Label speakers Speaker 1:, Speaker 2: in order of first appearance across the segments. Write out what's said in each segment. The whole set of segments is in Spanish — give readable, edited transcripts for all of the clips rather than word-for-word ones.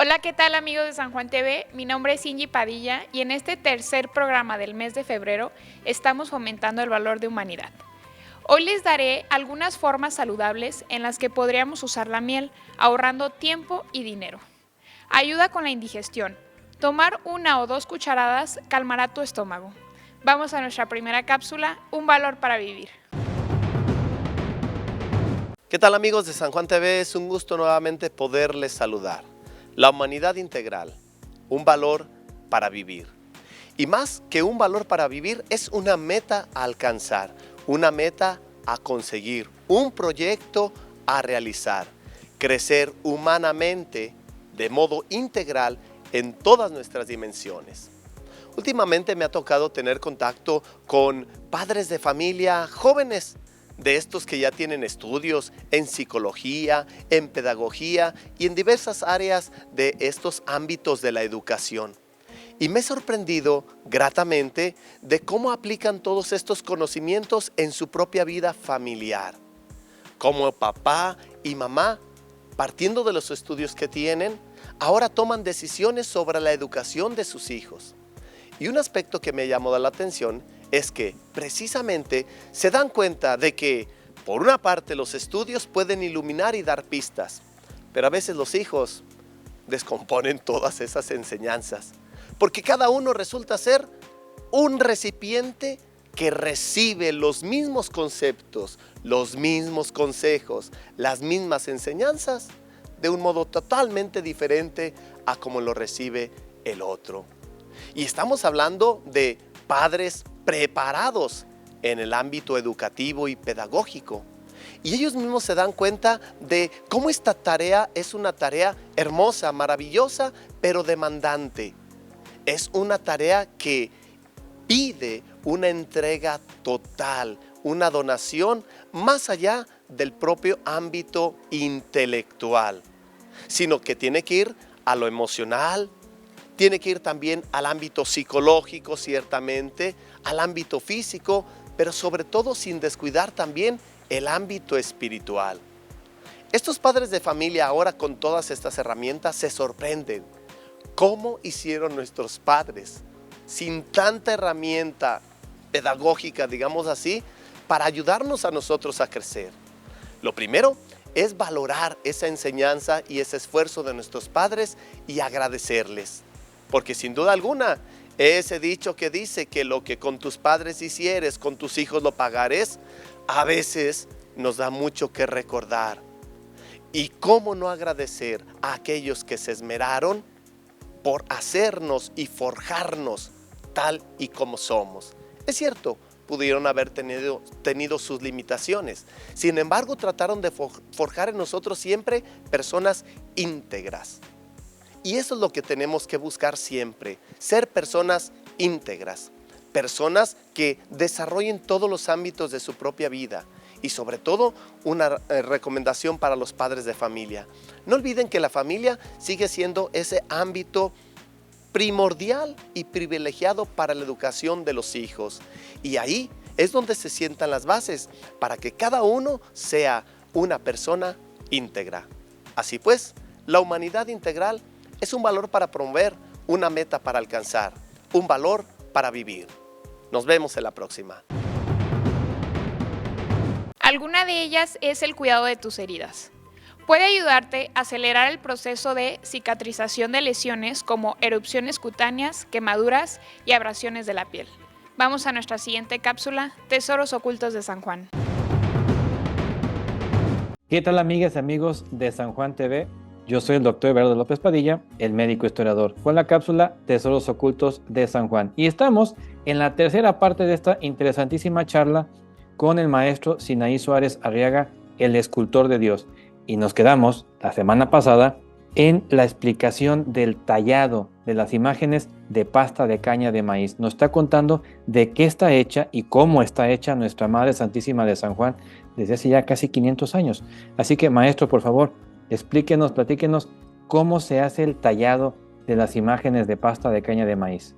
Speaker 1: Hola, ¿qué tal amigos de San Juan TV? Mi nombre es Ingi Padilla y en este tercer programa del mes de febrero estamos fomentando el valor de humanidad. Hoy les daré algunas formas saludables en las que podríamos usar la miel, ahorrando tiempo y dinero. Ayuda con la indigestión. Tomar 1 o 2 cucharadas calmará tu estómago. Vamos a nuestra primera cápsula, un valor para vivir.
Speaker 2: ¿Qué tal amigos de San Juan TV? Es un gusto nuevamente poderles saludar. La humanidad integral, un valor para vivir. Y más que un valor para vivir, es una meta a alcanzar, una meta a conseguir, un proyecto a realizar. Crecer humanamente de modo integral en todas nuestras dimensiones. Últimamente me ha tocado tener contacto con padres de familia jóvenes, de estos que ya tienen estudios en psicología, en pedagogía y en diversas áreas de estos ámbitos de la educación. Y me he sorprendido gratamente de cómo aplican todos estos conocimientos en su propia vida familiar. Como papá y mamá, partiendo de los estudios que tienen, ahora toman decisiones sobre la educación de sus hijos. Y un aspecto que me llamó la atención es que precisamente se dan cuenta de que, por una parte, los estudios pueden iluminar y dar pistas, pero a veces los hijos descomponen todas esas enseñanzas, porque cada uno resulta ser un recipiente que recibe los mismos conceptos, los mismos consejos, las mismas enseñanzas, de un modo totalmente diferente a como lo recibe el otro. Y estamos hablando de padres preparados en el ámbito educativo y pedagógico. Y ellos mismos se dan cuenta de cómo esta tarea es una tarea hermosa, maravillosa, pero demandante. Es una tarea que pide una entrega total, una donación más allá del propio ámbito intelectual, sino que tiene que ir a lo emocional, tiene que ir también al ámbito psicológico, ciertamente, al ámbito físico, pero sobre todo sin descuidar también el ámbito espiritual. Estos padres de familia ahora con todas estas herramientas se sorprenden. ¿Cómo hicieron nuestros padres sin tanta herramienta pedagógica, digamos así, para ayudarnos a nosotros a crecer? Lo primero es valorar esa enseñanza y ese esfuerzo de nuestros padres y agradecerles. Porque sin duda alguna, ese dicho que dice que lo que con tus padres hicieres, con tus hijos lo pagarás, a veces nos da mucho que recordar. Y cómo no agradecer a aquellos que se esmeraron por hacernos y forjarnos tal y como somos. Es cierto, pudieron haber tenido sus limitaciones. Sin embargo, trataron de forjar en nosotros siempre personas íntegras. Y eso es lo que tenemos que buscar siempre, ser personas íntegras, personas que desarrollen todos los ámbitos de su propia vida. Y sobre todo, una recomendación para los padres de familia. No olviden que la familia sigue siendo ese ámbito primordial y privilegiado para la educación de los hijos. Y ahí es donde se sientan las bases para que cada uno sea una persona íntegra. Así pues, la humanidad integral es un valor para promover, una meta para alcanzar, un valor para vivir. Nos vemos en la próxima.
Speaker 1: Alguna de ellas es el cuidado de tus heridas. Puede ayudarte a acelerar el proceso de cicatrización de lesiones como erupciones cutáneas, quemaduras y abrasiones de la piel. Vamos a nuestra siguiente cápsula, Tesoros Ocultos de San Juan.
Speaker 3: ¿Qué tal amigas y amigos de San Juan TV? Yo soy el doctor Everardo López Padilla, el médico historiador, con la cápsula Tesoros Ocultos de San Juan. Y estamos en la tercera parte de esta interesantísima charla con el maestro Sinaí Suárez Arriaga, el escultor de Dios. Y nos quedamos la semana pasada en la explicación del tallado de las imágenes de pasta de caña de maíz. Nos está contando de qué está hecha y cómo está hecha nuestra Madre Santísima de San Juan desde hace ya casi 500 años. Así que, maestro, por favor, explíquenos, platíquenos cómo se hace el tallado de las imágenes de pasta de caña de maíz.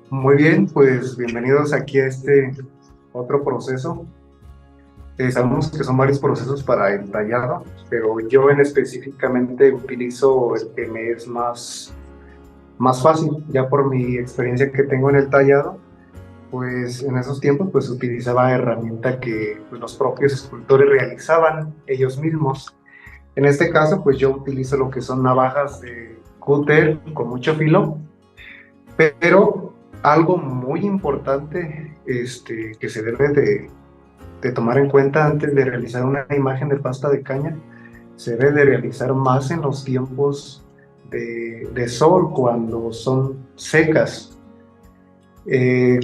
Speaker 4: Muy bien, pues bienvenidos aquí a este otro proceso. Sabemos que son varios procesos para el tallado, pero yo específicamente utilizo el que me es más fácil, ya por mi experiencia que tengo en el tallado. Pues en esos tiempos pues utilizaba herramienta que pues, los propios escultores realizaban ellos mismos. En este caso pues yo utilizo lo que son navajas de cúter con mucho filo, pero algo muy importante que se debe de tomar en cuenta antes de realizar una imagen de pasta de caña, se debe de realizar más en los tiempos de sol, cuando son secas.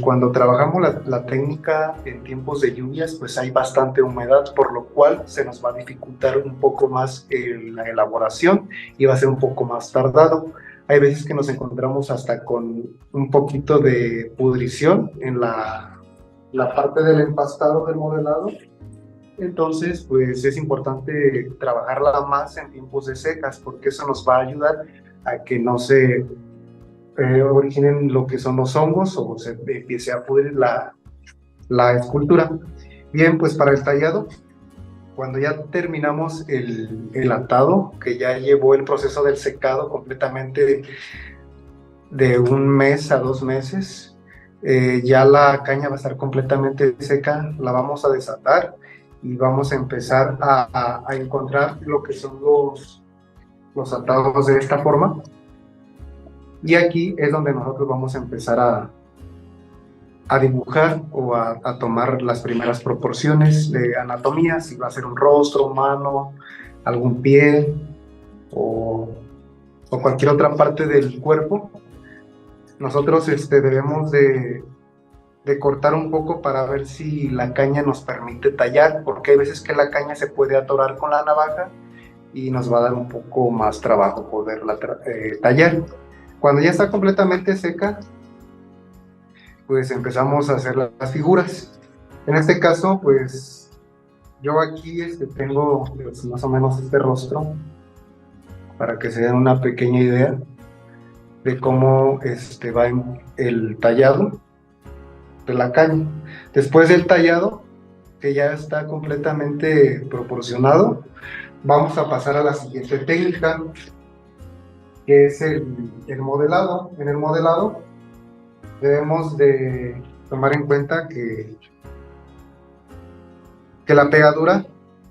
Speaker 4: Cuando trabajamos la técnica en tiempos de lluvias, pues hay bastante humedad, por lo cual se nos va a dificultar un poco más la elaboración y va a ser un poco más tardado. Hay veces que nos encontramos hasta con un poquito de pudrición en la parte del empastado del modelado. Entonces, pues es importante trabajarla más en tiempos de secas, porque eso nos va a ayudar a que no se originen lo que son los hongos o se empiece a pudrir la escultura. Bien, pues para el tallado, cuando ya terminamos el atado, que ya llevó el proceso del secado completamente de 1 mes a 2 meses, ya la caña va a estar completamente seca, la vamos a desatar y vamos a empezar a encontrar lo que son los atados de esta forma. Y aquí es donde nosotros vamos a empezar a dibujar o a tomar las primeras proporciones de anatomía, si va a ser un rostro, mano, algún pie o cualquier otra parte del cuerpo. Nosotros debemos de cortar un poco para ver si la caña nos permite tallar, porque hay veces que la caña se puede atorar con la navaja y nos va a dar un poco más trabajo poderla tallar. Cuando ya está completamente seca, pues empezamos a hacer las figuras. En este caso, pues yo aquí tengo pues, más o menos este rostro, para que se den una pequeña idea de cómo va el tallado de la caña. Después del tallado, que ya está completamente proporcionado, vamos a pasar a la siguiente técnica, que es el modelado. En el modelado debemos de tomar en cuenta que la pegadura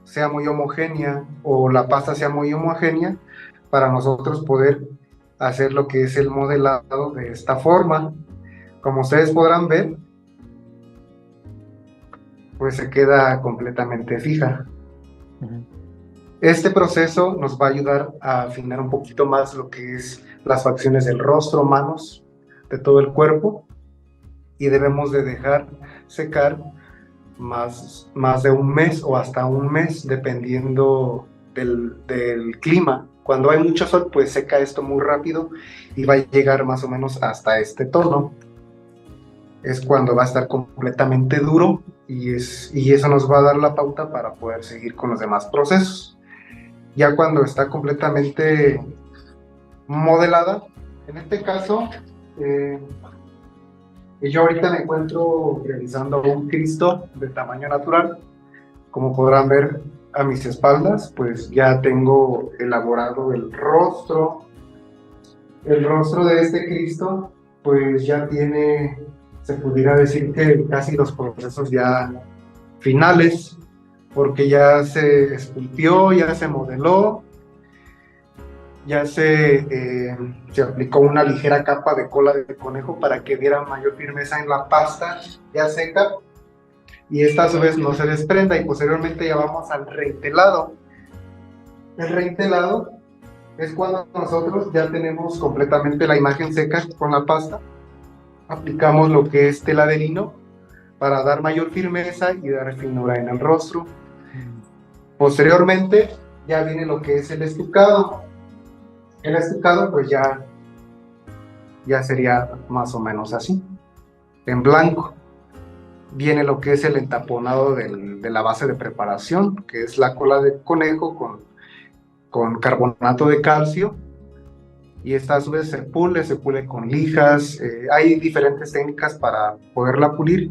Speaker 4: sea muy homogénea o la pasta sea muy homogénea para nosotros poder hacer lo que es el modelado de esta forma. Como ustedes podrán ver, pues se queda completamente fija. Este proceso nos va a ayudar a afinar un poquito más lo que es las facciones del rostro, manos, de todo el cuerpo, y debemos de dejar secar más de 1 mes o hasta 1 mes, dependiendo del clima. Cuando hay mucho sol, pues seca esto muy rápido y va a llegar más o menos hasta este tono. Es cuando va a estar completamente duro y eso nos va a dar la pauta para poder seguir con los demás procesos. Ya cuando está completamente modelada, en este caso, yo ahorita me encuentro realizando un Cristo de tamaño natural. Como podrán ver a mis espaldas, pues ya tengo elaborado el rostro. El rostro de este Cristo, pues ya tiene, se pudiera decir que casi los procesos ya finales, porque ya se esculpió, ya se modeló, ya se aplicó una ligera capa de cola de conejo para que diera mayor firmeza en la pasta ya seca, y esta a su vez no se desprenda, y posteriormente ya vamos al reintelado. El reintelado es cuando nosotros ya tenemos completamente la imagen seca con la pasta, aplicamos lo que es tela de lino para dar mayor firmeza y dar finura en el rostro. Posteriormente ya viene lo que es el estucado. El estucado pues ya sería más o menos así, en blanco. Viene lo que es el entaponado de la base de preparación, que es la cola de conejo con carbonato de calcio, y esta a su vez se pule con lijas. Hay diferentes técnicas para poderla pulir,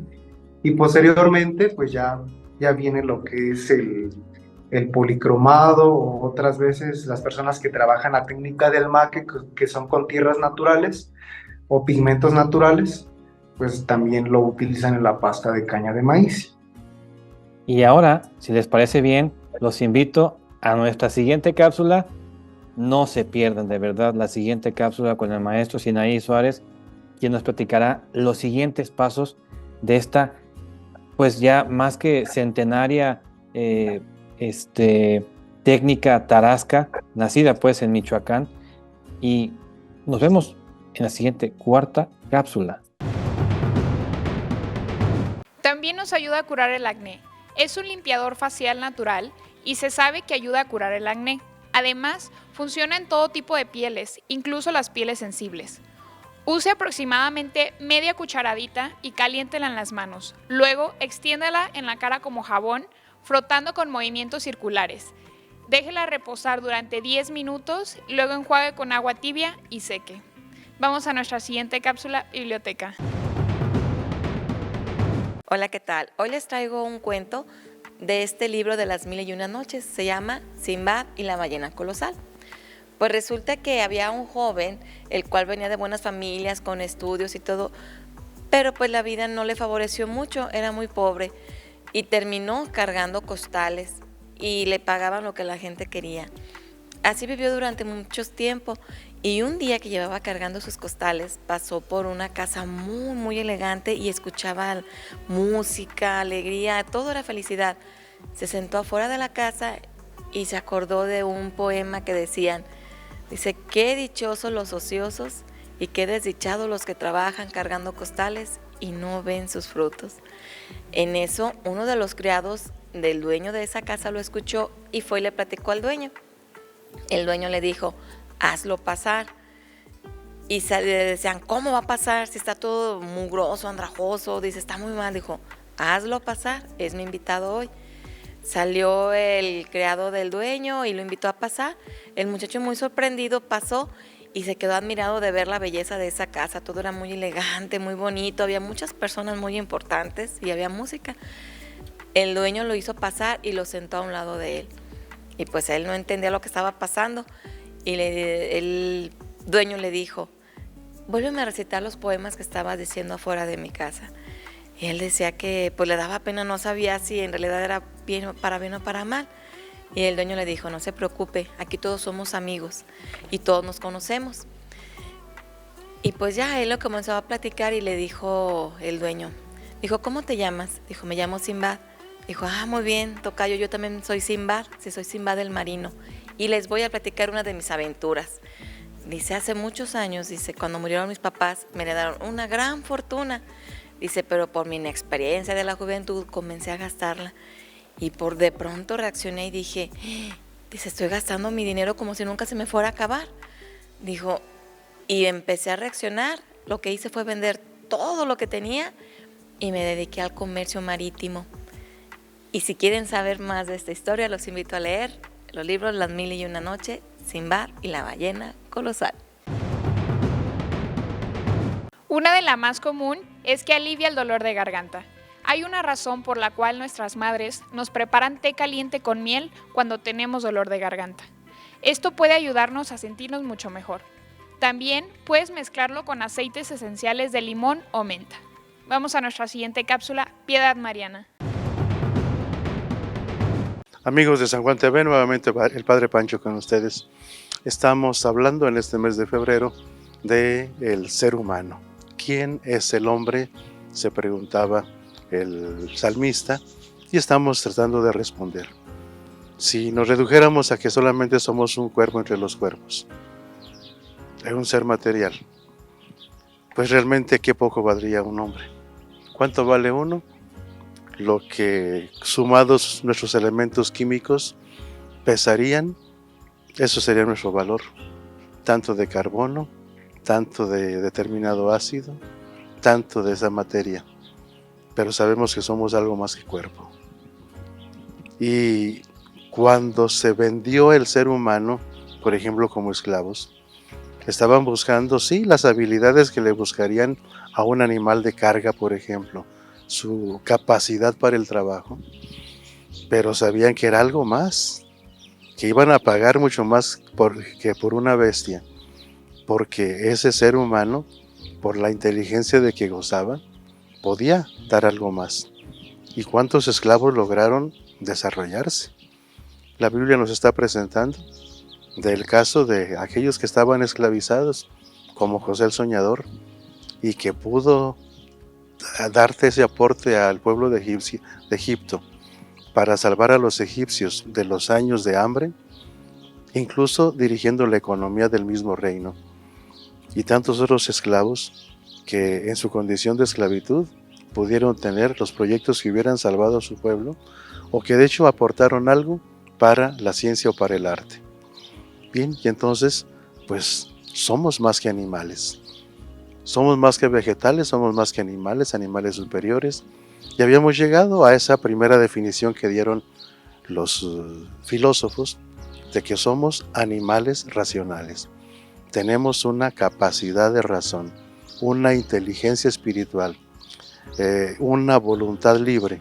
Speaker 4: y posteriormente pues ya ya viene lo que es el policromado, o otras veces las personas que trabajan la técnica del maque, que son con tierras naturales o pigmentos naturales, pues también lo utilizan en la pasta de caña de maíz.
Speaker 3: Y ahora, si les parece bien, los invito a nuestra siguiente cápsula. No se pierdan de verdad la siguiente cápsula con el maestro Sinaí Suárez, quien nos platicará los siguientes pasos de esta, pues ya más que centenaria técnica tarasca, nacida pues en Michoacán. Y nos vemos en la siguiente cuarta cápsula.
Speaker 1: También nos ayuda a curar el acné. Es un limpiador facial natural y se sabe que ayuda a curar el acné. Además, funciona en todo tipo de pieles, incluso las pieles sensibles. Use aproximadamente media cucharadita y caliéntela en las manos. Luego, extiéndela en la cara como jabón, frotando con movimientos circulares. Déjela reposar durante 10 minutos, luego enjuague con agua tibia y seque. Vamos a nuestra siguiente cápsula, biblioteca.
Speaker 5: Hola, ¿qué tal? Hoy les traigo un cuento de este libro de las 1001 noches. Se llama Sinbad y la ballena colosal. Pues resulta que había un joven, el cual venía de buenas familias, con estudios y todo, pero pues la vida no le favoreció mucho, era muy pobre y terminó cargando costales y le pagaban lo que la gente quería. Así vivió durante mucho tiempo y un día que llevaba cargando sus costales pasó por una casa muy muy elegante y escuchaba música, alegría, todo era felicidad. Se sentó afuera de la casa y se acordó de un poema que decían, dice, qué dichosos los ociosos y qué desdichados los que trabajan cargando costales y no ven sus frutos. En eso uno de los criados del dueño de esa casa lo escuchó y fue y le platicó al dueño. El dueño le dijo, hazlo pasar. Y le decían, ¿cómo va a pasar si está todo mugroso, andrajoso? Dice, está muy mal. Dijo, hazlo pasar, es mi invitado hoy. Salió el criado del dueño y lo invitó a pasar. El muchacho, muy sorprendido, pasó y se quedó admirado de ver la belleza de esa casa. Todo era muy elegante, muy bonito, había muchas personas muy importantes y había música. El dueño lo hizo pasar y lo sentó a un lado de él. Y pues él no entendía lo que estaba pasando. Y el dueño le dijo, vuélveme a recitar los poemas que estabas diciendo afuera de mi casa. Y él decía que pues le daba pena, no sabía si en realidad era bien o para mal. Y el dueño le dijo, no se preocupe, aquí todos somos amigos y todos nos conocemos. Y pues ya él lo comenzó a platicar y le dijo el dueño, dijo, ¿cómo te llamas? Dijo, me llamo Sinbad. Dijo, muy bien, tocayo, yo también soy Sinbad, sí, soy Sinbad el marino. Y les voy a platicar una de mis aventuras. Dice, hace muchos años, dice, cuando murieron mis papás, me heredaron una gran fortuna. Dice, pero por mi inexperiencia de la juventud comencé a gastarla. Y por de pronto reaccioné y dije, dice, estoy gastando mi dinero como si nunca se me fuera a acabar. Dijo, y empecé a reaccionar. Lo que hice fue vender todo lo que tenía y me dediqué al comercio marítimo. Y si quieren saber más de esta historia, los invito a leer los libros Las 1001 noches, Sinbad y la ballena colosal.
Speaker 1: Una de las más común es que alivia el dolor de garganta. Hay una razón por la cual nuestras madres nos preparan té caliente con miel cuando tenemos dolor de garganta. Esto puede ayudarnos a sentirnos mucho mejor. También puedes mezclarlo con aceites esenciales de limón o menta. Vamos a nuestra siguiente cápsula, Piedad Mariana.
Speaker 6: Amigos de San Juan TV, nuevamente el Padre Pancho con ustedes. Estamos hablando en este mes de febrero del ser humano. ¿Quién es el hombre?, se preguntaba el salmista, y estamos tratando de responder. Si nos redujéramos a que solamente somos un cuerpo entre los cuerpos, un ser material, pues realmente qué poco valdría un hombre. ¿Cuánto vale uno? Lo que sumados nuestros elementos químicos pesarían, eso sería nuestro valor, tanto de carbono, tanto de determinado ácido, tanto de esa materia, pero sabemos que somos algo más que cuerpo. Y cuando se vendió el ser humano, por ejemplo como esclavos, estaban buscando, sí, las habilidades que le buscarían a un animal de carga, por ejemplo, su capacidad para el trabajo, pero sabían que era algo más, que iban a pagar mucho más que por una bestia, porque ese ser humano, por la inteligencia de que gozaba, podía dar algo más. ¿Y cuántos esclavos lograron desarrollarse? La Biblia nos está presentando del caso de aquellos que estaban esclavizados, como José el Soñador, y que pudo darte ese aporte al pueblo de Egipto para salvar a los egipcios de los años de hambre, incluso dirigiendo la economía del mismo reino. Y tantos otros esclavos que en su condición de esclavitud pudieron tener los proyectos que hubieran salvado a su pueblo, o que de hecho aportaron algo para la ciencia o para el arte. Bien, y entonces, pues somos más que animales. Somos más que vegetales, somos más que animales, animales superiores. Y habíamos llegado a esa primera definición que dieron los filósofos de que somos animales racionales. Tenemos una capacidad de razón, una inteligencia espiritual, una voluntad libre,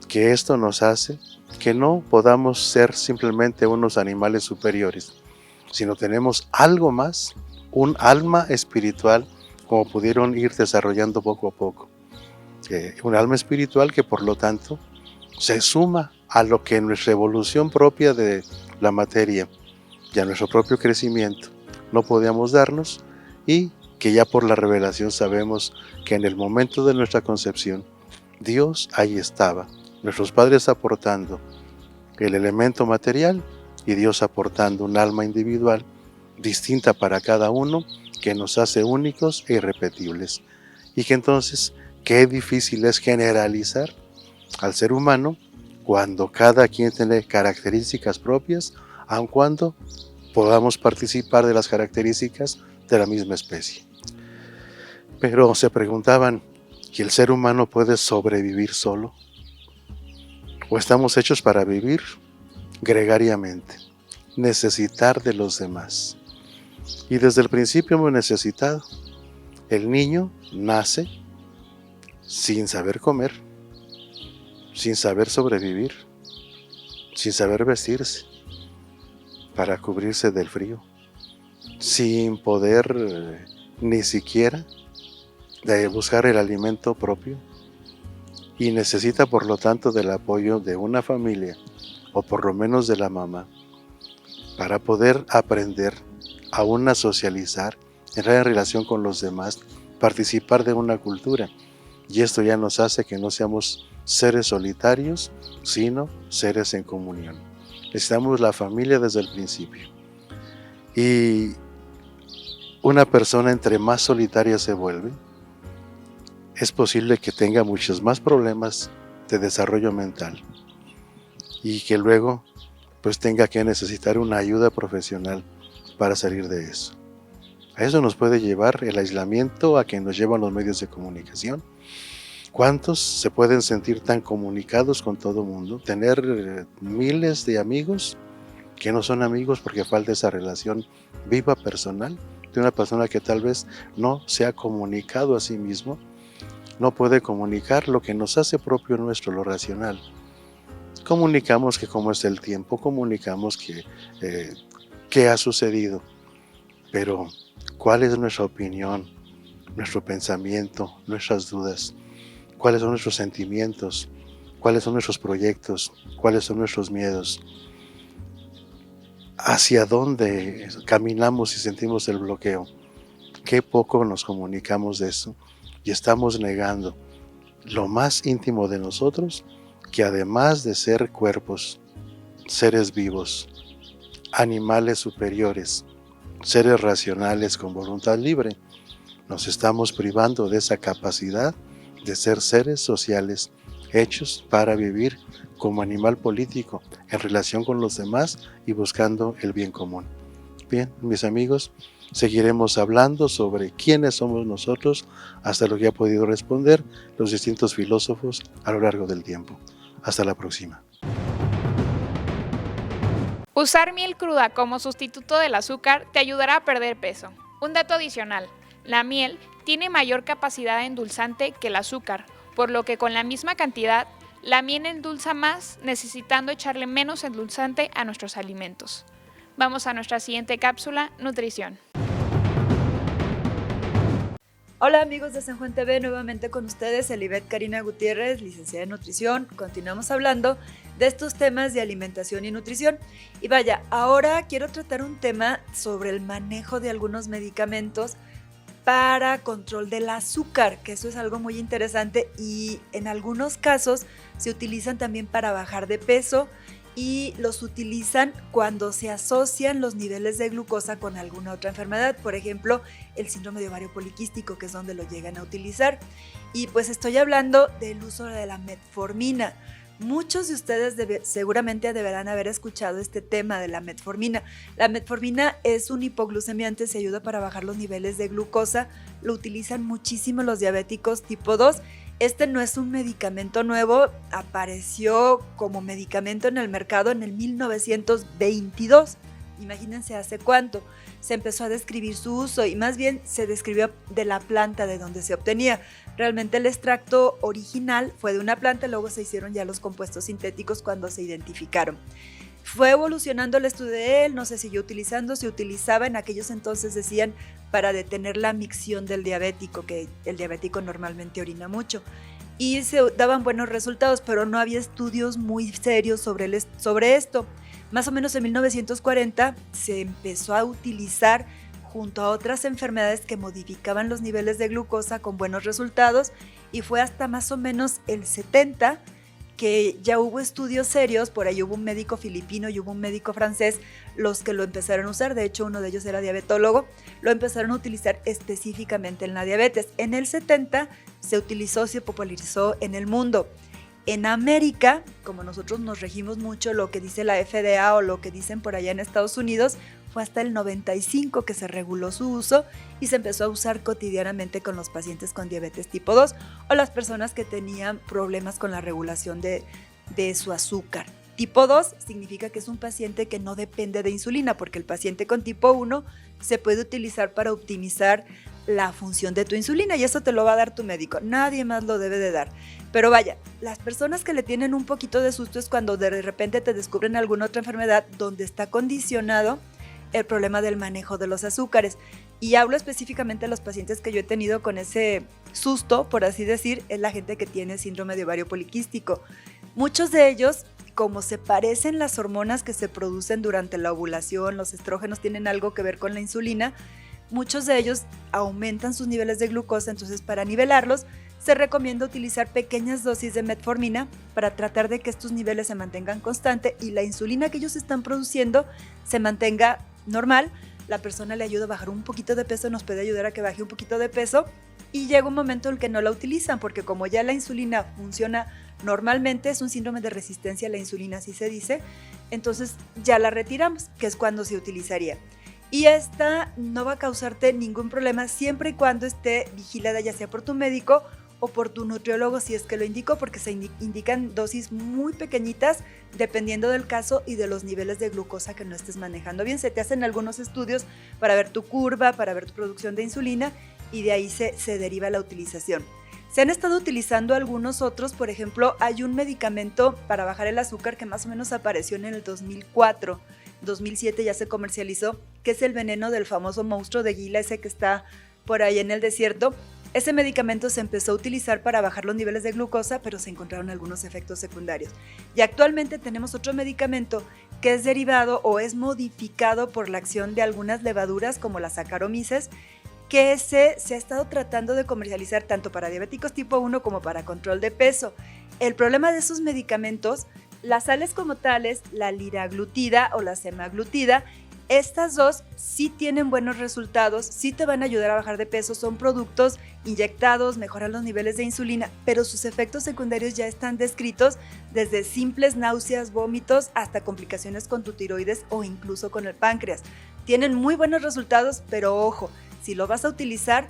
Speaker 6: que esto nos hace que no podamos ser simplemente unos animales superiores, sino tenemos algo más, un alma espiritual, como pudieron ir desarrollando poco a poco. Un alma espiritual que por lo tanto se suma a lo que nuestra evolución propia de la materia y a nuestro propio crecimiento no podíamos darnos, y que ya por la revelación sabemos que en el momento de nuestra concepción Dios ahí estaba, nuestros padres aportando el elemento material y Dios aportando un alma individual distinta para cada uno, que nos hace únicos e irrepetibles. Y que entonces qué difícil es generalizar al ser humano cuando cada quien tiene características propias, aun cuando podamos participar de las características de la misma especie. Pero se preguntaban, ¿y el ser humano puede sobrevivir solo? ¿O estamos hechos para vivir gregariamente, necesitar de los demás? Y desde el principio hemos necesitado. El niño nace sin saber comer, sin saber sobrevivir, sin saber vestirse para cubrirse del frío, sin poder ni siquiera de buscar el alimento propio, y necesita por lo tanto del apoyo de una familia, o por lo menos de la mamá, para poder aprender aún a socializar, entrar en relación con los demás, participar de una cultura. Y esto ya nos hace que no seamos seres solitarios, sino seres en comunión. Necesitamos la familia desde el principio. Y una persona entre más solitaria se vuelve, es posible que tenga muchos más problemas de desarrollo mental, y que luego pues tenga que necesitar una ayuda profesional para salir de eso. A eso nos puede llevar el aislamiento, a que nos llevan los medios de comunicación. ¿Cuántos se pueden sentir tan comunicados con todo el mundo? Tener miles de amigos que no son amigos porque falta esa relación viva personal de una persona que tal vez no se ha comunicado a sí mismo, no puede comunicar lo que nos hace propio nuestro, lo racional. Comunicamos que cómo es el tiempo, comunicamos que qué ha sucedido, pero ¿cuál es nuestra opinión, nuestro pensamiento, nuestras dudas? ¿Cuáles son nuestros sentimientos? ¿Cuáles son nuestros proyectos? ¿Cuáles son nuestros miedos? ¿Hacia dónde caminamos y sentimos el bloqueo? Qué poco nos comunicamos de eso, y estamos negando lo más íntimo de nosotros, que además de ser cuerpos, seres vivos, animales superiores, seres racionales con voluntad libre, nos estamos privando de esa capacidad de ser seres sociales, hechos para vivir como animal político en relación con los demás y buscando el bien común. Bien, mis amigos, seguiremos hablando sobre quiénes somos nosotros, hasta lo que ha podido responder los distintos filósofos a lo largo del tiempo. Hasta la próxima.
Speaker 1: Usar miel cruda como sustituto del azúcar te ayudará a perder peso. Un dato adicional, la miel tiene mayor capacidad endulzante que el azúcar, por lo que con la misma cantidad La miel endulza más, necesitando echarle menos endulzante a nuestros alimentos. Vamos a nuestra siguiente cápsula, nutrición.
Speaker 7: Hola amigos de San Juan TV, nuevamente con ustedes Elibet Karina Gutiérrez, licenciada en nutrición. Continuamos hablando de estos temas de alimentación y nutrición. Y vaya, ahora quiero tratar un tema sobre el manejo de algunos medicamentos para control del azúcar, que eso es algo muy interesante y en algunos casos se utilizan también para bajar de peso y los utilizan cuando se asocian los niveles de glucosa con alguna otra enfermedad, por ejemplo, el síndrome de ovario poliquístico, que es donde lo llegan a utilizar. Y pues estoy hablando del uso de la metformina. Muchos de ustedes seguramente deberán haber escuchado este tema de la metformina. La metformina es un hipoglucemiante, se ayuda para bajar los niveles de glucosa, lo utilizan muchísimo los diabéticos tipo 2. Este no es un medicamento nuevo, apareció como medicamento en el mercado en el 1922. Imagínense hace cuánto. Se empezó a describir su uso y más bien se describió de la planta de donde se obtenía. Realmente el extracto original fue de una planta, luego se hicieron ya los compuestos sintéticos cuando se identificaron. Fue evolucionando el estudio de él, no se siguió utilizando, se utilizaba en aquellos entonces, decían, para detener la micción del diabético, que el diabético normalmente orina mucho. Y se daban buenos resultados, pero no había estudios muy serios sobre esto. Más o menos en 1940 se empezó a utilizar junto a otras enfermedades que modificaban los niveles de glucosa con buenos resultados y fue hasta más o menos el 70 que ya hubo estudios serios, por ahí hubo un médico filipino y hubo un médico francés los que lo empezaron a usar, de hecho uno de ellos era diabetólogo, lo empezaron a utilizar específicamente en la diabetes. En el 70 se utilizó, se popularizó en el mundo. En América, como nosotros nos regimos mucho lo que dice la FDA o lo que dicen por allá en Estados Unidos, fue hasta el 95 que se reguló su uso y se empezó a usar cotidianamente con los pacientes con diabetes tipo 2 o las personas que tenían problemas con la regulación de su azúcar. Tipo 2 significa que es un paciente que no depende de insulina, porque el paciente con tipo 1 se puede utilizar para optimizar la función de tu insulina y eso te lo va a dar tu médico, nadie más lo debe de dar. Pero vaya, las personas que le tienen un poquito de susto es cuando de repente te descubren alguna otra enfermedad donde está condicionado el problema del manejo de los azúcares. Y hablo específicamente de los pacientes que yo he tenido con ese susto, por así decir, es la gente que tiene síndrome de ovario poliquístico. Muchos de ellos, como se parecen las hormonas que se producen durante la ovulación, los estrógenos tienen algo que ver con la insulina, muchos de ellos aumentan sus niveles de glucosa, entonces para nivelarlos se recomienda utilizar pequeñas dosis de metformina para tratar de que estos niveles se mantengan constantes y la insulina que ellos están produciendo se mantenga normal. La persona le ayuda a bajar un poquito de peso, nos puede ayudar a que baje un poquito de peso y llega un momento en el que no la utilizan porque como ya la insulina funciona normalmente, es un síndrome de resistencia a la insulina, así se dice, entonces ya la retiramos, que es cuando se utilizaría. Y esta no va a causarte ningún problema siempre y cuando esté vigilada ya sea por tu médico o por tu nutriólogo si es que lo indicó, porque se indican dosis muy pequeñitas dependiendo del caso y de los niveles de glucosa que no estés manejando bien. Se te hacen algunos estudios para ver tu curva, para ver tu producción de insulina y de ahí se deriva la utilización. Se han estado utilizando algunos otros, por ejemplo, hay un medicamento para bajar el azúcar que más o menos apareció en el 2004, 2007 ya se comercializó, que es el veneno del famoso monstruo de Gila, ese que está por ahí en el desierto. Ese medicamento se empezó a utilizar para bajar los niveles de glucosa, pero se encontraron algunos efectos secundarios. Y actualmente tenemos otro medicamento que es derivado o es modificado por la acción de algunas levaduras como las Saccharomyces, que se ha estado tratando de comercializar tanto para diabéticos tipo 1 como para control de peso. El problema de esos medicamentos, las sales como tales, la liraglutida o la semaglutida, estas dos sí tienen buenos resultados, sí te van a ayudar a bajar de peso, son productos inyectados, mejoran los niveles de insulina, pero sus efectos secundarios ya están descritos desde simples náuseas, vómitos, hasta complicaciones con tu tiroides o incluso con el páncreas. Tienen muy buenos resultados, pero ojo, si lo vas a utilizar,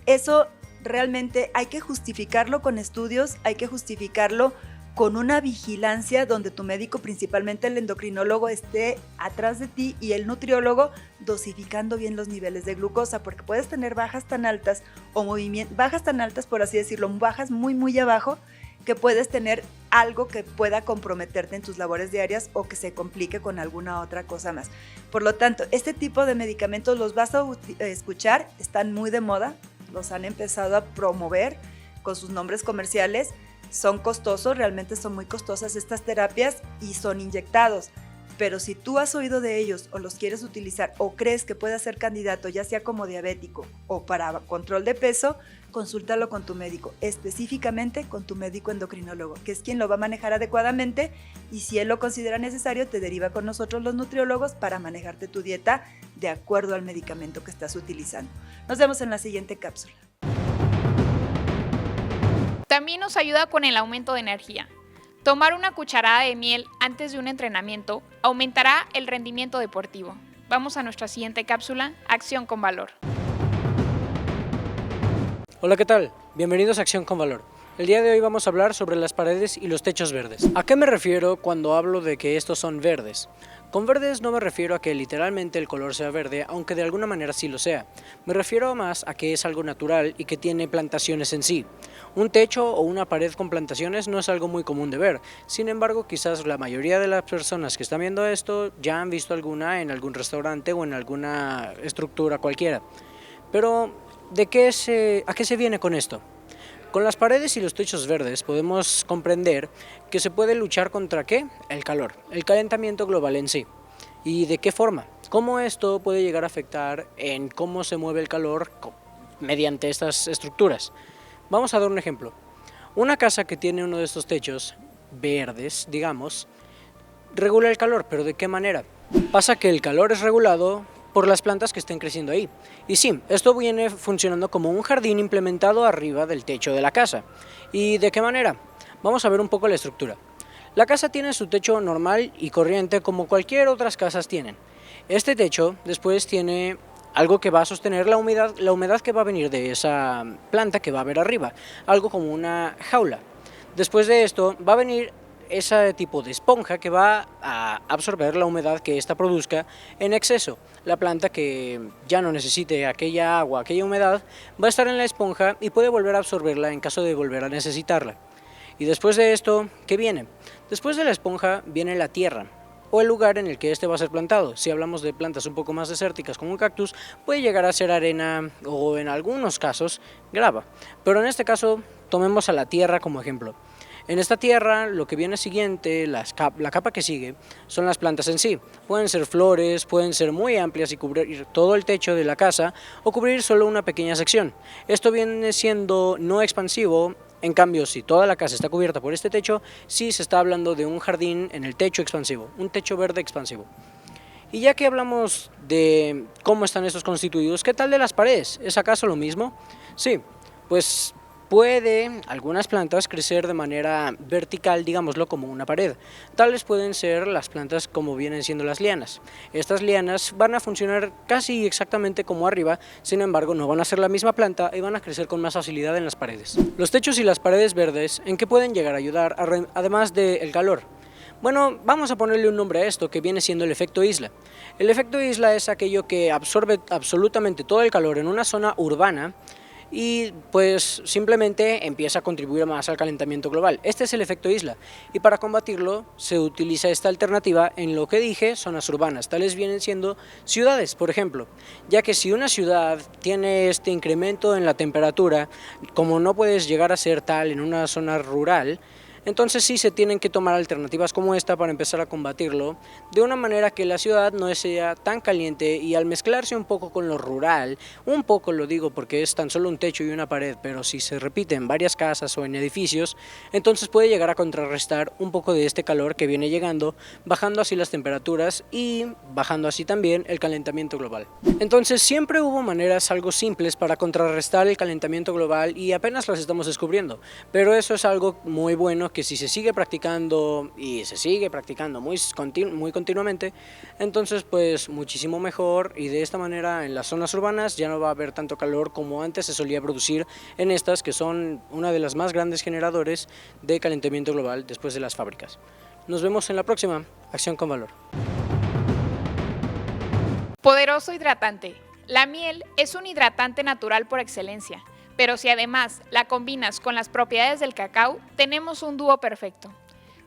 Speaker 7: eso realmente hay que justificarlo con estudios, hay que justificarlo con una vigilancia donde tu médico, principalmente el endocrinólogo, esté atrás de ti y el nutriólogo dosificando bien los niveles de glucosa, porque puedes tener bajas tan altas o bajas tan altas, por así decirlo, bajas muy abajo, que puedes tener algo que pueda comprometerte en tus labores diarias o que se complique con alguna otra cosa más. Por lo tanto, este tipo de medicamentos los vas a escuchar, están muy de moda, los han empezado a promover con sus nombres comerciales, son costosos, realmente son muy costosas estas terapias y son inyectados. Pero si tú has oído de ellos o los quieres utilizar o crees que pueda ser candidato, ya sea como diabético o para control de peso, consúltalo con tu médico, específicamente con tu médico endocrinólogo, que es quien lo va a manejar adecuadamente, y si él lo considera necesario, te deriva con nosotros los nutriólogos para manejarte tu dieta de acuerdo al medicamento que estás utilizando. Nos vemos en la siguiente cápsula.
Speaker 1: También nos ayuda con el aumento de energía. Tomar una cucharada de miel antes de un entrenamiento aumentará el rendimiento deportivo. Vamos a nuestra siguiente cápsula, Acción con Valor.
Speaker 8: Hola, ¿qué tal? Bienvenidos a Acción con Valor. El día de hoy vamos a hablar sobre las paredes y los techos verdes. ¿A qué me refiero cuando hablo de que estos son verdes? Con verdes no me refiero a que literalmente el color sea verde, aunque de alguna manera sí lo sea. Me refiero más a que es algo natural y que tiene plantaciones en sí. Un techo o una pared con plantaciones no es algo muy común de ver. Sin embargo, quizás la mayoría de las personas que están viendo esto ya han visto alguna en algún restaurante o en alguna estructura cualquiera. Pero, ¿a qué se viene con esto? Con las paredes y los techos verdes podemos comprender que se puede luchar contra ¿qué? El calor, el calentamiento global en sí. ¿Y de qué forma? ¿Cómo esto puede llegar a afectar en cómo se mueve el calor mediante estas estructuras? Vamos a dar un ejemplo. Una casa que tiene uno de estos techos verdes, digamos, regula el calor, pero ¿de qué manera? Pasa que el calor es regulado por las plantas que estén creciendo ahí. Y sí, esto viene funcionando como un jardín implementado arriba del techo de la casa. ¿Y de qué manera? Vamos a ver un poco la estructura. La casa tiene su techo normal y corriente como cualquier otras casas tienen. Este techo después tiene algo que va a sostener la humedad que va a venir de esa planta que va a haber arriba, algo como una jaula. Después de esto va a venir ese tipo de esponja que va a absorber la humedad que ésta produzca en exceso. La planta que ya no necesite aquella agua, aquella humedad, va a estar en la esponja y puede volver a absorberla en caso de volver a necesitarla. Y después de esto, ¿qué viene? Después de la esponja viene la tierra, o el lugar en el que este va a ser plantado. Si hablamos de plantas un poco más desérticas como un cactus, puede llegar a ser arena o en algunos casos grava. Pero en este caso, tomemos a la tierra como ejemplo. En esta tierra, lo que viene siguiente, la capa que sigue, son las plantas en sí. Pueden ser flores, pueden ser muy amplias y cubrir todo el techo de la casa o cubrir solo una pequeña sección. Esto viene siendo no expansivo. En cambio, si toda la casa está cubierta por este techo, sí se está hablando de un jardín en el techo expansivo, un techo verde expansivo. Y ya que hablamos de cómo están estos constituidos, ¿qué tal de las paredes? ¿Es acaso lo mismo? Sí, pues puede algunas plantas crecer de manera vertical, digámoslo, como una pared. Tales pueden ser las plantas como vienen siendo las lianas. Estas lianas van a funcionar casi exactamente como arriba, sin embargo no van a ser la misma planta y van a crecer con más facilidad en las paredes. Los techos y las paredes verdes, ¿en qué pueden llegar a ayudar además del calor? Bueno, vamos a ponerle un nombre a esto, que viene siendo el efecto isla. El efecto isla es aquello que absorbe absolutamente todo el calor en una zona urbana y pues simplemente empieza a contribuir más al calentamiento global. Este es el efecto isla, y para combatirlo se utiliza esta alternativa en lo que dije, zonas urbanas, tales vienen siendo ciudades, por ejemplo, ya que si una ciudad tiene este incremento en la temperatura, como no puedes llegar a ser tal en una zona rural, entonces sí se tienen que tomar alternativas como esta para empezar a combatirlo de una manera que la ciudad no sea tan caliente, y al mezclarse un poco con lo rural, un poco lo digo porque es tan solo un techo y una pared, pero si se repite en varias casas o en edificios, entonces puede llegar a contrarrestar un poco de este calor que viene llegando, bajando así las temperaturas y bajando así también el calentamiento global. Entonces siempre hubo maneras algo simples para contrarrestar el calentamiento global y apenas las estamos descubriendo, pero eso es algo muy bueno que si se sigue practicando y se sigue practicando muy continuamente, entonces pues muchísimo mejor, y de esta manera en las zonas urbanas ya no va a haber tanto calor como antes se solía producir en estas, que son una de las más grandes generadores de calentamiento global después de las fábricas. Nos vemos en la próxima Acción con Valor.
Speaker 1: Poderoso hidratante. La miel es un hidratante natural por excelencia. Pero si además la combinas con las propiedades del cacao, tenemos un dúo perfecto.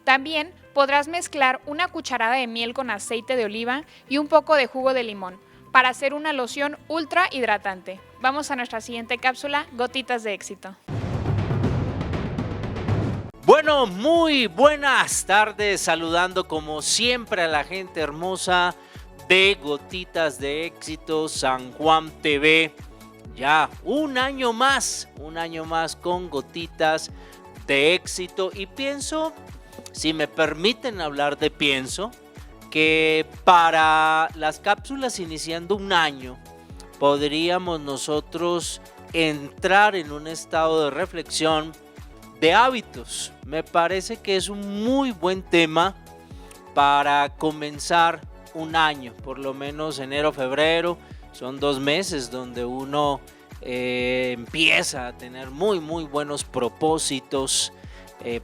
Speaker 1: También podrás mezclar una cucharada de miel con aceite de oliva y un poco de jugo de limón para hacer una loción ultra hidratante. Vamos a nuestra siguiente cápsula, Gotitas de Éxito.
Speaker 9: Bueno, muy buenas tardes, saludando como siempre a la gente hermosa de Gotitas de Éxito, San Juan TV. Ya un año más con Gotitas de Éxito, y pienso, si me permiten hablar de pienso, que para las cápsulas iniciando un año podríamos nosotros entrar en un estado de reflexión de hábitos. Me parece que es un muy buen tema para comenzar un año, por lo menos enero, febrero, son 2 meses donde uno empieza a tener muy buenos propósitos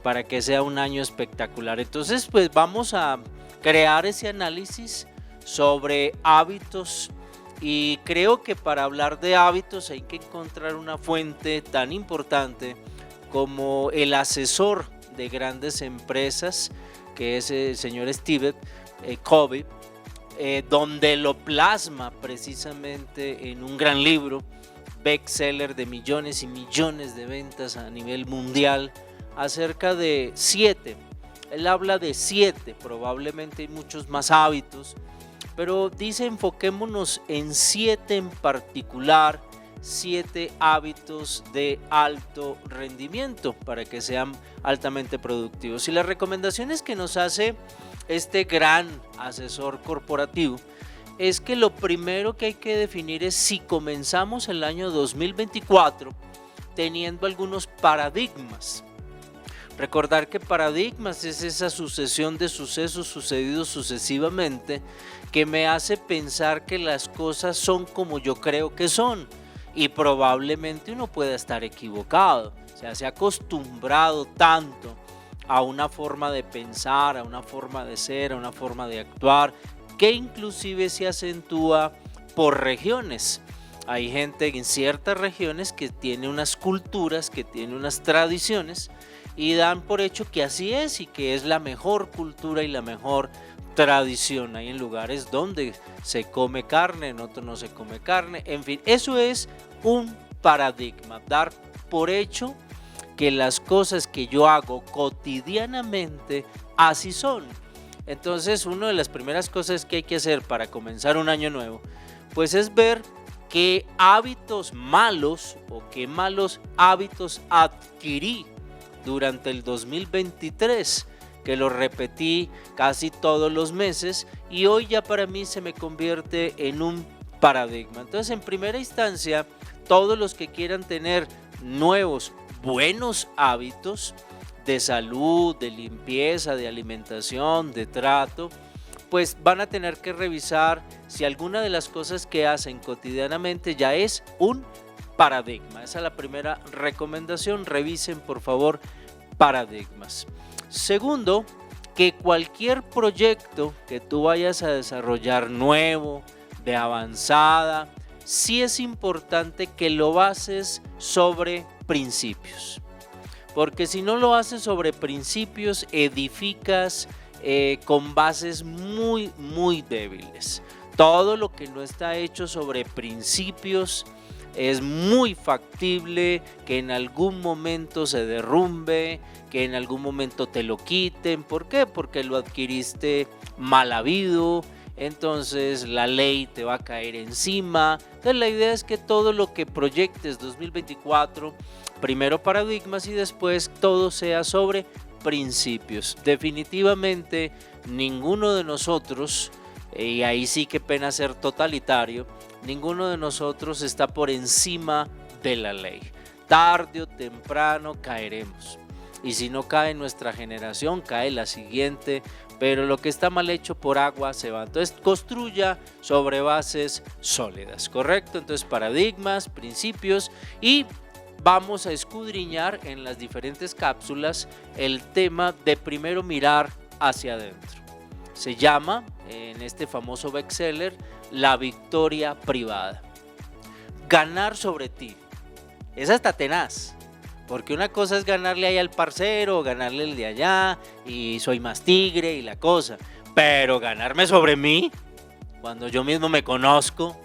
Speaker 9: para que sea un año espectacular. Entonces, pues vamos a crear ese análisis sobre hábitos, y creo que para hablar de hábitos hay que encontrar una fuente tan importante como el asesor de grandes empresas, que es el señor Steve Covey, donde lo plasma precisamente en un gran libro, bestseller de millones y millones de ventas a nivel mundial, acerca de 7. Él habla de 7, probablemente hay muchos más hábitos, pero dice enfoquémonos en 7 en particular, 7 hábitos de alto rendimiento para que sean altamente productivos. Y las recomendaciones que nos hace este gran asesor corporativo es que lo primero que hay que definir es si comenzamos el año 2024 teniendo algunos paradigmas. Recordar que paradigmas es esa sucesión de sucesos sucedidos sucesivamente que me hace pensar que las cosas son como yo creo que son, y probablemente uno pueda estar equivocado. O sea, se ha acostumbrado tanto a una forma de pensar, a una forma de ser, a una forma de actuar, que inclusive se acentúa por regiones. Hay gente en ciertas regiones que tiene unas culturas, que tiene unas tradiciones, y dan por hecho que así es y que es la mejor cultura y la mejor tradición. Hay en lugares donde se come carne, en otros no se come carne, en fin, eso es un paradigma, dar por hecho que las cosas que yo hago cotidianamente así son. Entonces, una de las primeras cosas que hay que hacer para comenzar un año nuevo, pues es ver qué hábitos malos o qué malos hábitos adquirí durante el 2023, que lo repetí casi todos los meses, y hoy ya para mí se me convierte en un paradigma. Entonces, en primera instancia, todos los que quieran tener nuevos buenos hábitos de salud, de limpieza, de alimentación, de trato, pues van a tener que revisar si alguna de las cosas que hacen cotidianamente ya es un paradigma. Esa es la primera recomendación. Revisen por favor paradigmas. Segundo, que cualquier proyecto que tú vayas a desarrollar nuevo, de avanzada, sí es importante que lo bases sobre principios. Porque si no lo haces sobre principios, edificas con bases muy débiles. Todo lo que no está hecho sobre principios es muy factible que en algún momento se derrumbe, que en algún momento te lo quiten. ¿Por qué? Porque lo adquiriste mal habido, entonces la ley te va a caer encima. Entonces la idea es que todo lo que proyectes 2024, primero paradigmas y después todo sea sobre principios. Definitivamente ninguno de nosotros, y ahí sí que pena ser totalitario, ninguno de nosotros está por encima de la ley. Tarde o temprano caeremos, y si no cae nuestra generación, cae la siguiente, pero lo que está mal hecho por agua se va. Entonces construya sobre bases sólidas, ¿correcto? Entonces paradigmas, principios, y vamos a escudriñar en las diferentes cápsulas el tema de primero mirar hacia adentro. Se llama, en este famoso bestseller, la victoria privada. Ganar sobre ti. es hasta tenaz. Porque una cosa es ganarle ahí al parcero, ganarle el de allá, y soy más tigre y la cosa. Pero ganarme sobre mí, cuando yo mismo me conozco,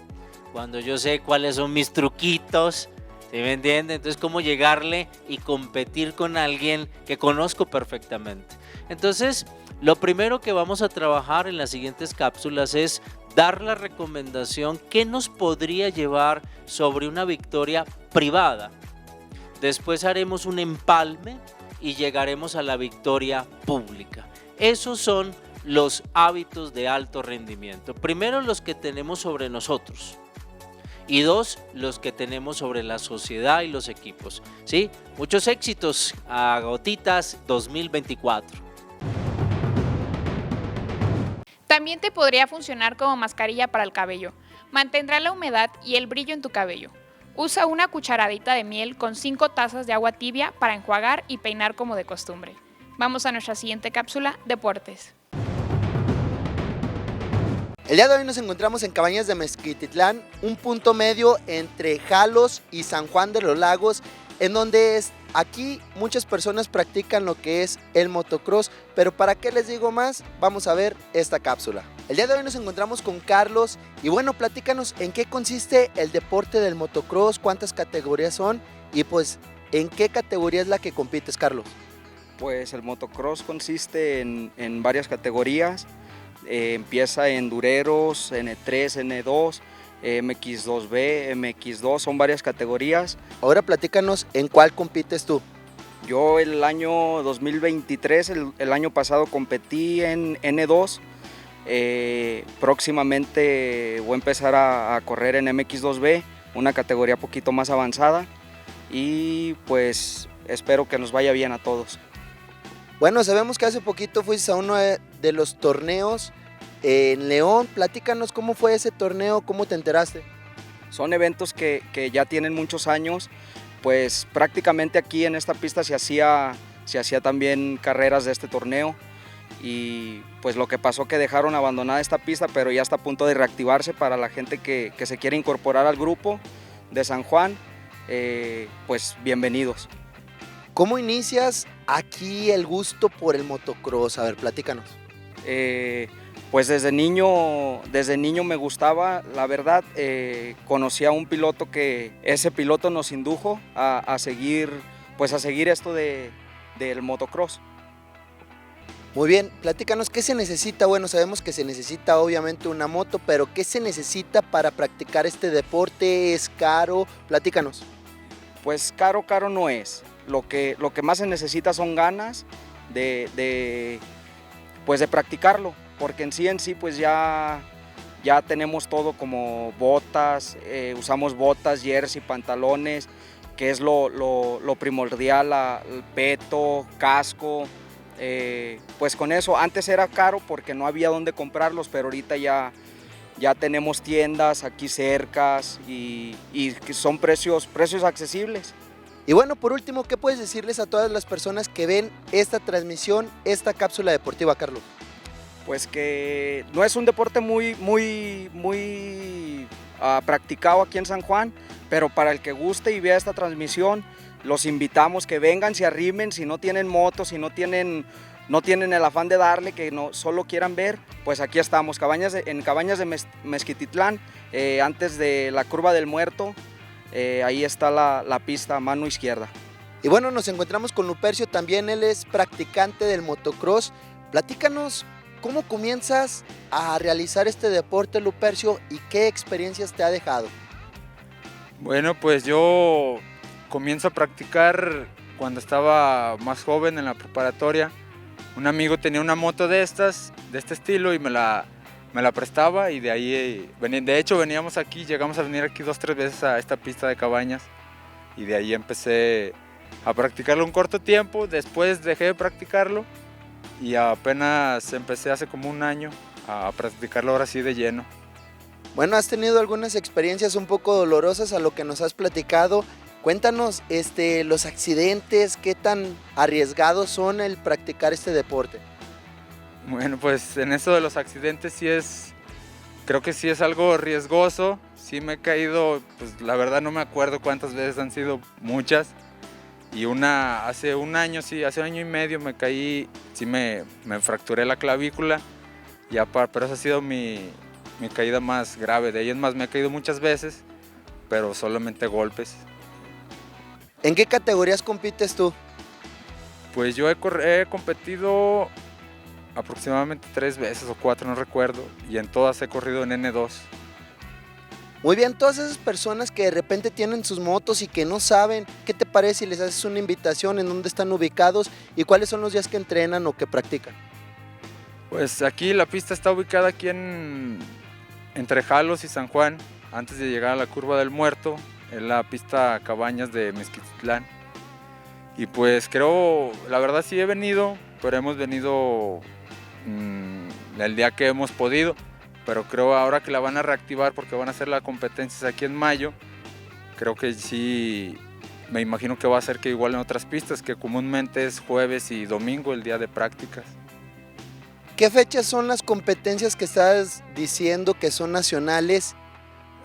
Speaker 9: cuando yo sé cuáles son mis truquitos, ¿sí me entiende? Entonces, ¿cómo llegarle y competir con alguien que conozco perfectamente? Entonces, lo primero que vamos a trabajar en las siguientes cápsulas es dar la recomendación que nos podría llevar sobre una victoria privada. Después haremos un empalme y llegaremos a la victoria pública. Esos son los hábitos de alto rendimiento. Primero, los que tenemos sobre nosotros. Y dos, los que tenemos sobre la sociedad y los equipos. ¿Sí? Muchos éxitos a Gotitas 2024.
Speaker 1: También te podría funcionar como mascarilla para el cabello. Mantendrá la humedad y el brillo en tu cabello. Usa una cucharadita de miel con 5 tazas de agua tibia para enjuagar y peinar como de costumbre. Vamos a nuestra siguiente cápsula, deportes.
Speaker 10: El día de hoy nos encontramos en Cabañas de Mezquititlán, un punto medio entre Jalos y San Juan de los Lagos, en donde aquí muchas personas practican lo que es el motocross, pero ¿para qué les digo más? Vamos a ver esta cápsula. El día de hoy nos encontramos con Carlos y bueno, platícanos en qué consiste el deporte del motocross, cuántas categorías son y pues en qué categoría es la que compites, Carlos.
Speaker 11: Pues el motocross consiste en varias categorías, empieza en dureros, N3, N2, MX2B, MX2, son varias categorías.
Speaker 10: Ahora platícanos en cuál compites tú.
Speaker 11: Yo el año 2023, el año pasado competí en N2, próximamente voy a empezar a correr en MX2B, una categoría poquito más avanzada y pues espero que nos vaya bien a todos.
Speaker 10: Bueno, sabemos que hace poquito fuiste a uno de los torneos en León, platícanos cómo fue ese torneo, cómo te enteraste.
Speaker 11: Son eventos que ya tienen muchos años, pues prácticamente aquí en esta pista se hacía también carreras de este torneo y pues lo que pasó que dejaron abandonada esta pista, pero ya está a punto de reactivarse para la gente que se quiere incorporar al grupo de San Juan, pues bienvenidos.
Speaker 10: ¿Cómo inicias aquí el gusto por el motocross? A ver, platícanos.
Speaker 11: Pues desde niño me gustaba, la verdad, conocí a un piloto que ese piloto nos indujo a seguir esto del motocross.
Speaker 10: Muy bien, platícanos qué se necesita. Bueno, sabemos que se necesita obviamente una moto, pero ¿qué se necesita para practicar este deporte? ¿Es caro? Platícanos.
Speaker 11: Pues caro no es. Lo que más se necesita son ganas de practicarlo, porque en sí pues ya tenemos todo como botas, usamos botas, jersey, pantalones, que es lo primordial, el peto, casco, pues con eso. Antes era caro porque no había dónde comprarlos, pero ahorita ya tenemos tiendas aquí cercas y son precios accesibles.
Speaker 10: Y bueno, por último, ¿qué puedes decirles a todas las personas que ven esta transmisión, esta cápsula deportiva, Carlos?
Speaker 11: Pues que no es un deporte muy practicado aquí en San Juan, pero para el que guste y vea esta transmisión, los invitamos que vengan, se arrimen, si no tienen motos, si no tienen el afán de darle, que no solo quieran ver, pues aquí estamos, en Cabañas de Mezquititlán, antes de la Curva del Muerto. Ahí está la pista a mano izquierda.
Speaker 10: Y bueno, nos encontramos con Lupercio, también él es practicante del motocross. Platícanos cómo comienzas a realizar este deporte, Lupercio, y qué experiencias te ha dejado.
Speaker 12: Bueno, pues yo comienzo a practicar cuando estaba más joven en la preparatoria. Un amigo tenía una moto de este estilo y me la prestaba y de ahí, de hecho veníamos aquí, llegamos a venir aquí 2-3 veces a esta pista de Cabañas y de ahí empecé a practicarlo un corto tiempo, después dejé de practicarlo y apenas empecé hace como un año a practicarlo ahora sí de lleno.
Speaker 10: Bueno, has tenido algunas experiencias un poco dolorosas a lo que nos has platicado. Cuéntanos los accidentes, qué tan arriesgados son el practicar este deporte.
Speaker 12: Bueno, pues en eso de los accidentes creo que sí es algo riesgoso, sí me he caído, pues la verdad no me acuerdo cuántas veces, han sido muchas. Y hace un año, sí, hace un año y medio me caí, sí me fracturé la clavícula, pero esa ha sido mi caída más grave. De ahí en más me he caído muchas veces, pero solamente golpes.
Speaker 10: ¿En qué categorías compites tú?
Speaker 12: Pues yo he competido aproximadamente 3 veces o 4, no recuerdo, y en todas he corrido en N2.
Speaker 10: Muy bien, todas esas personas que de repente tienen sus motos y que no saben, ¿qué te parece si les haces una invitación en dónde están ubicados y cuáles son los días que entrenan o que practican?
Speaker 12: Pues aquí la pista está ubicada aquí entre Jalos y San Juan, antes de llegar a la Curva del Muerto, en la pista Cabañas de Mezquititlán. Y pues creo, la verdad sí he venido, pero hemos venido el día que hemos podido. Pero creo ahora que la van a reactivar porque van a hacer las competencias aquí en mayo, creo que sí, me imagino que va a ser que igual en otras pistas, que comúnmente es jueves y domingo el día de prácticas.
Speaker 10: ¿Qué fechas son las competencias que estás diciendo que son nacionales?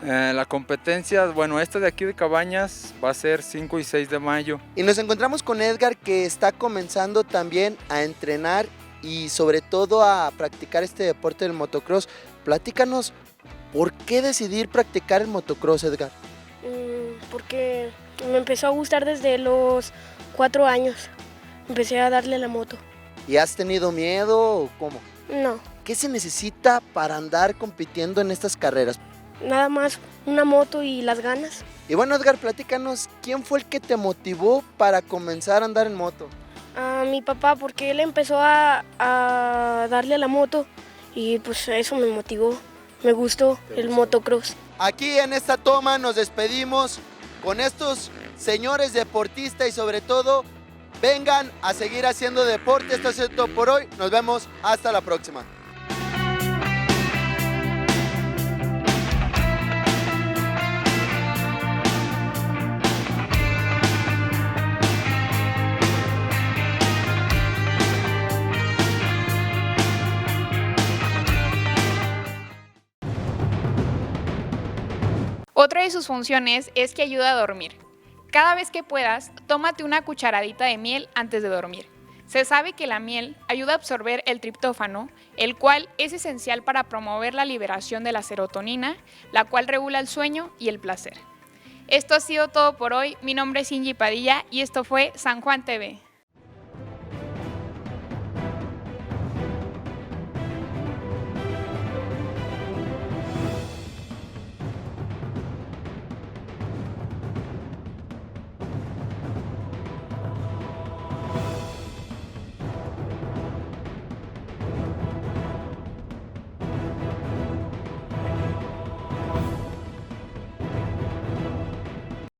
Speaker 12: La competencia, bueno, esta de aquí de Cabañas va a ser 5 y 6 de mayo.
Speaker 10: Y nos encontramos con Edgar, que está comenzando también a entrenar y sobre todo a practicar este deporte del motocross. Platícanos, ¿por qué decidir practicar el motocross, Edgar?
Speaker 13: Porque me empezó a gustar desde los 4 años. Empecé a darle la moto.
Speaker 10: ¿Y has tenido miedo o cómo?
Speaker 13: No,
Speaker 10: ¿Qué se necesita para andar compitiendo en estas carreras?
Speaker 13: nada más una moto y las ganas.
Speaker 10: Y bueno, Edgar, platícanos, ¿quién fue el que te motivó para comenzar a andar en moto?
Speaker 13: A mi papá, porque él empezó a darle a la moto y pues eso me motivó. Me gustó el motocross.
Speaker 10: Aquí en esta toma nos despedimos con estos señores deportistas y sobre todo vengan a seguir haciendo deporte. Esto es todo por hoy. Nos vemos hasta la próxima.
Speaker 1: Otra de sus funciones es que ayuda a dormir. Cada vez que puedas, tómate una cucharadita de miel antes de dormir. Se sabe que la miel ayuda a absorber el triptófano, el cual es esencial para promover la liberación de la serotonina, la cual regula el sueño y el placer. Esto ha sido todo por hoy. Mi nombre es Ingi Padilla y esto fue San Juan TV.